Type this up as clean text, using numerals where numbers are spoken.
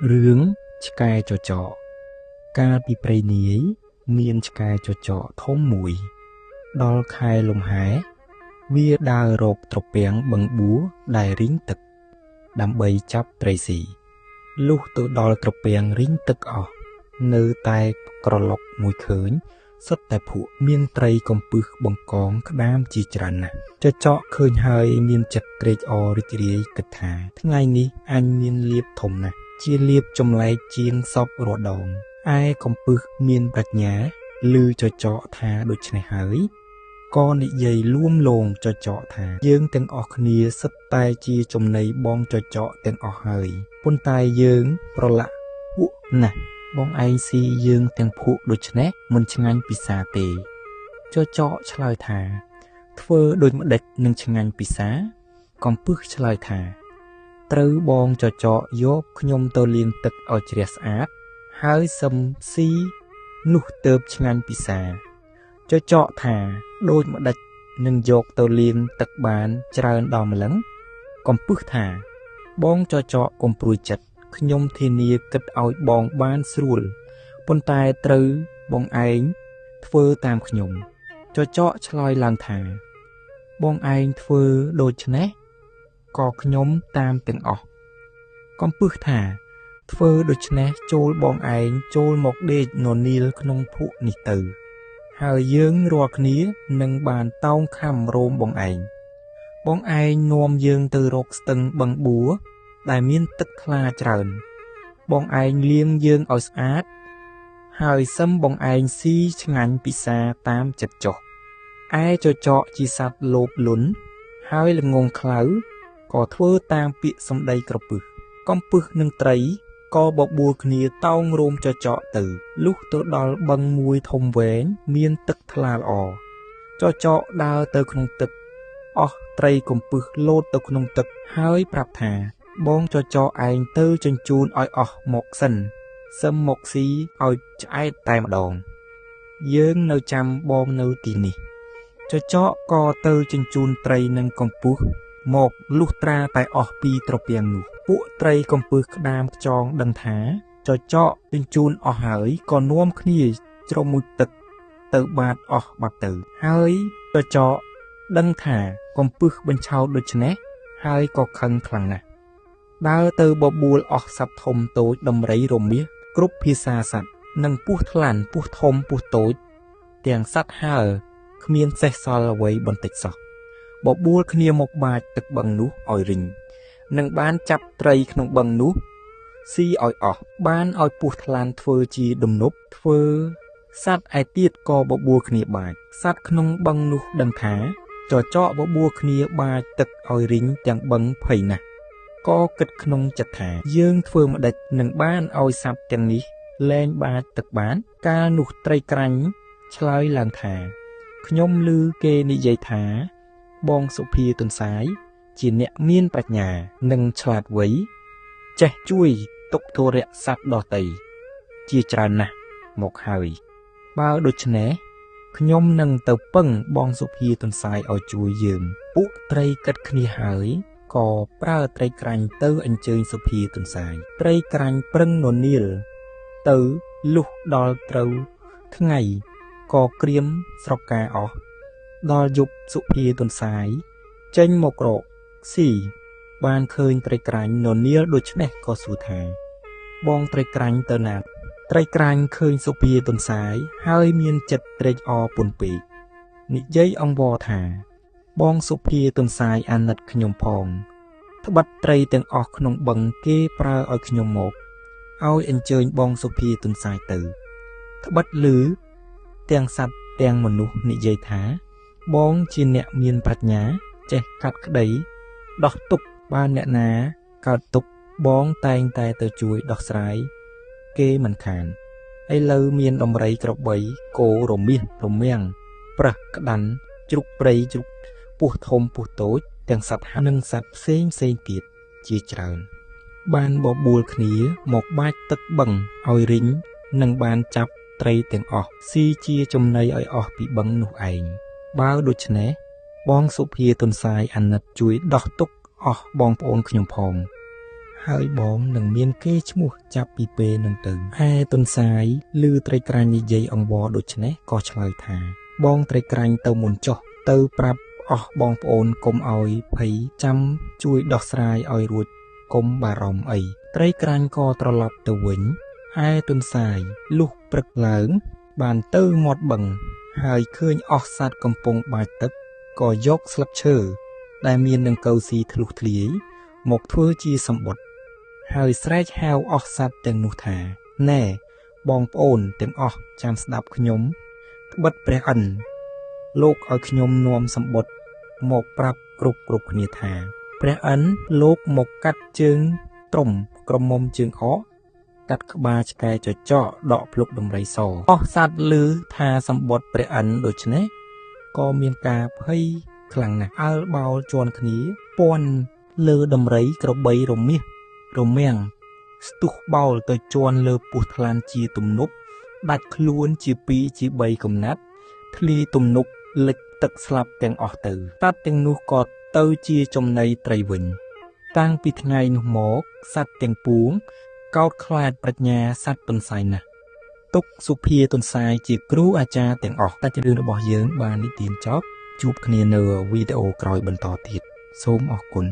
រឿងឆ្កែចចកកាលពីព្រៃនាយមានឆ្កែចចកធំមួយដល់ខែលំហែវាដើររកត្រពាំងបឹងបួដែលរីងទឹកដើម្បីចាប់ត្រីស៊ីលុះទៅដល់ត្រពាំងរីងទឹកអស់នៅតែក្រឡុកមួយឃើញសុទ្ធតែភក់មានត្រីកំពឹសបង្កងក្តាមជាច្រើនណាស់ចចកឃើញហើយមានចិត្តត្រេកអររីករាយគិតថាថ្ងៃនេះអញមានលៀបធំណាស់ជាលៀបចម្លែកជាងសពរដងឯកំពឹសមានប្រាជ្ញាឮចចកថាដូច្នេះហើយក៏និយាយលួមលោមចចកថាយើងទាំងអស់គ្នាសិតតែជាចំណីបងចចកទាំងអស់ហើយប៉ុន្តែយើងប្រឡាក់ពួកណាស់បងឯងស៊ីយើងទាំងភក់ដូច្នេះមិនឆ្ងាញ់ពិសាទេចចកឆ្លើយថាធ្វើដូចម្ដេចនឹងឆ្ងាញ់ពិសាកំពឹសឆ្លើយថាត្រូវបងចចកយកខ្ញុំទៅលាងទឹកឲ្យជ្រះស្អាតហើយសឹមស៊ីនោះទៅឆ្ងាញ់ពិសាចចកថាដូចម្ដេចនឹងយកទៅលាងទឹកបានច្រើនដល់ម្លឹងកំពឹសថាបងចចកកុំព្រួយចិត្តខ្ញុំធានាគិតឲ្យបងបានស្រួលប៉ុន្តែត្រូវបងឯងធ្វើតាមខ្ញុំចចកឆ្លើយឡើងថាបងឯងធ្វើដូច្នេះក៏ខ្ញុំតាមទាំងអស់កំពឹសថាធ្វើដូច្នេះចូលបងឯងចូលមកដេកននីលក្នុងភក់នេះទៅហើយយើងរាល់គ្នានឹងបានតោងខំរោមបងឯងនាំយើងទៅរកស្ទឹងបឹងបួដែលមានទឹកថ្លាច្រើនបងឯងលាងយើងឲ្យស្អាតហើយសឹមបងឯងស៊ីឆ្ងាញ់ពិសាតាមចិត្តចុះឯចចកជាសត្វលោភលន់ហើយល្ងងខ្លៅក៏ធ្វើតាមពាក្យសម្ដីក្រពឹសកំពឹសនឹងត្រីក៏បបួលគ្នាតោងរោមចចកទៅលុះទៅដល់បឹងមួយធំវែងមានទឹកថ្លាល្អចចកដើរទៅក្នុងទឹកអស់ត្រីកំពឹសលោតទៅក្នុងទឹកហើយប្រាប់ថាបងចចកឯងទៅជញ្ជូនឲ្យអស់មកសិនសឹមមកស៊ីឲ្យឆ្អែតតែម្ដងយើងនៅចាំបងនៅទីនេះចចកក៏ទៅជញ្ជូនត្រីនិងកំពឹសមកលុះត្រាតែអស់ពីត្រពាំងនោះពួកត្រីកំពឹសក្តាមខ្យងដឹងថាចចកជញ្ជូនអស់ហើយក៏នាំគ្នាជ្រមុជទឹកទៅបាតអស់បាត់ទៅហើយចចកដឹងថាកំពឹសបញ្ឆោតដូច្នេះហើយក៏ខឹងខ្លាំងណាស់ដើរទៅបបួលអស់សត្វធំតូចដំរីរមាសគ្រប់ភាសាសត្វនិងពស់ថ្លាន់ពស់ធំពស់តូចទាំងសត្វហើរគ្មានសេះសល់អ្វីបន្តិចសោះបបួលគ្នាមកបាចទឹកបឹងនោះឲ្យរីងនិងបានចាប់ត្រីក្នុងបឹងនោះស៊ីឲ្យអស់បានឲ្យពស់ថ្លាន់ធ្វើជាដំណប់ធ្វើសត្វឯទៀតក៏បបួលគ្នាបាចសត្វក្នុងបឹងនោះដឹងថាចចកបបួលគ្នាបាចទឹកឲ្យរីងទាំងបឹងភ័យណាស់ក៏គិតក្នុងចិត្តថាយើងធ្វើម្ដេចនឹងបានឲ្យសត្វទាំងនេះលែងបាចទឹកបានកាលនោះត្រីក្រាញ់ឆ្លើយឡើងថាខ្ញុំឮគេនិយាយថាបងសុភាទន្សាយជាអ្នកមានប្រាជ្ញានិងឆ្លាតវៃចេះជួយទុក្ខធុរៈសត្វដទៃជាច្រើនណាស់មកហើយបើដូច្នេះខ្ញុំនឹងទៅពឹងបងសុភាទន្សាយឲ្យជួយយើងពួកត្រីគិតគ្នាហើយក៏ប្រើត្រីក្រាញ់ទៅអញ្ជើញសុភាទន្សាយត្រីក្រាញ់ប្រឹងននាលទៅលុះដល់ត្រូវថ្ងៃក៏ក្រៀមស្រកាអស់ដល់យប់សុភាទន្សាយចេញមករកស៊ីបានឃើញត្រីក្រាញ់ននាលដូច្នេះក៏សួរថាបងត្រីក្រាញ់ទៅណាត្រីក្រាញ់ឃើញសុភាទន្សាយហើយមានចិត្តត្រេកអរពន់ពេកនិយាយអង្វរថាបងសុភាទន្សាយអាណិតខ្ញុំផងត្បិតត្រីទាំងអស់ក្នុងបឹងគេប្រើឲ្យខ្ញុំមកឲ្យអញ្ជើញបងសុភាទន្សាយទៅត្បិតឮទាំងសត្វទាំងមនុស្សនិយាយថាបងជាអ្នកមានប្រាជ្ញាចេះកាត់ក្តីដោះទុក្ខបានអ្នកណាកើតទុក្ខបងតែងតែទៅជួយដោះស្រាយគេមិនខានឥឡូវមានដំរីក្របីគោរមាសរមាំងប្រើសក្តាន់ជ្រូកព្រៃជ្រូកពស់ធំពស់តូចទាំងសត្វនិងសត្វផ្សេងទៀតជាច្រើនបានបបួលគ្នាមកបាចទឹកបឹងឲ្យរីងនិងបានចាប់ត្រីទាំងអស់ស៊ីជាចំណីឲ្យអស់ពីបឹងនោះឯងបើដូច្នេះបងសុភាទន្សាយអាណិតជួយដោះទុក្ខអស់បងប្អូនខ្ញុំផងហ ហើយបងនឹងមានគេឈ្មោះចាប់ពីពេលនឹងទៅឯទុនសាយឮត្រីក្រាញ់និយាយអង្វរដូច្នេះក៏ឆ្លើយថាបងត្រីក្រាញ់ទៅមុនចុះទៅប្រាប់អស់បងប្អូនកុំឲ្យភ័យចាំជួយដោះស្រាយឲ្យរួចកុំបារម្ភអីត្រីក្រាញ់ក៏ត្រឡប់ទៅវិញឯទុនសាយលុះព្រឹកឡើងបានទៅមាត់បឹងហើយឃើញអស់សត្វកំពុងបាចទឹកក៏យកស្លឹកឈើដែលមាននឹងកៅស៊ីធ្លុះធ្លាយមកធ្វើជាសម្បុត្រហើយស្រែកហៅអស់សត្វទាំងនោះថាណែបងប្អូនទាំងអស់ចាំស្ដាប់ខ្ញុំត្បិតព្រះឥន្ទលោកឲ្យខ្ញុំនាំសម្បុត្រមកប្រាប់គ្រប់គ្នាថាព្រះឥន្ទលោកមកកាត់ជើងត្រុំក្រមុំជើងអកកាត់ក្បាលឆ្កែចចកដកភ្លុកដំរីសអស់សត្វឮថាសម្បុត្រព្រះឥន្ទដូច្នេះក៏មានការភ័យខ្លាំងណាស់អើលបោលជន់គ្នាពាន់លើដំរីក្របីរមាស់រមាំងស្ទុះបោលទៅជន់លើពោះថ្លាន់ជាទំនប់ដាច់ខ្លួនជា2ជា3កំណាត់ធ្លីទំនប់លិចទឹកស្លាប់ទាំងអស់ទៅសត្វទាំងនោះក៏ទៅជាចំណីត្រីវិញតាំងពីថ្ងៃនោះមកសត្វទាំងពួងកោតខ្លាចប្រាជ្ញាសត្វទុនសាយណាស់ទុកសុភាទុនសាយជាគ្រូអាចារ្យទាំងអស់តែរឿងរបស់យើងបាននិទានចប់ជួបគ្នានៅវីដេអូក្រោយបន្តទៀតសូមអរគុណ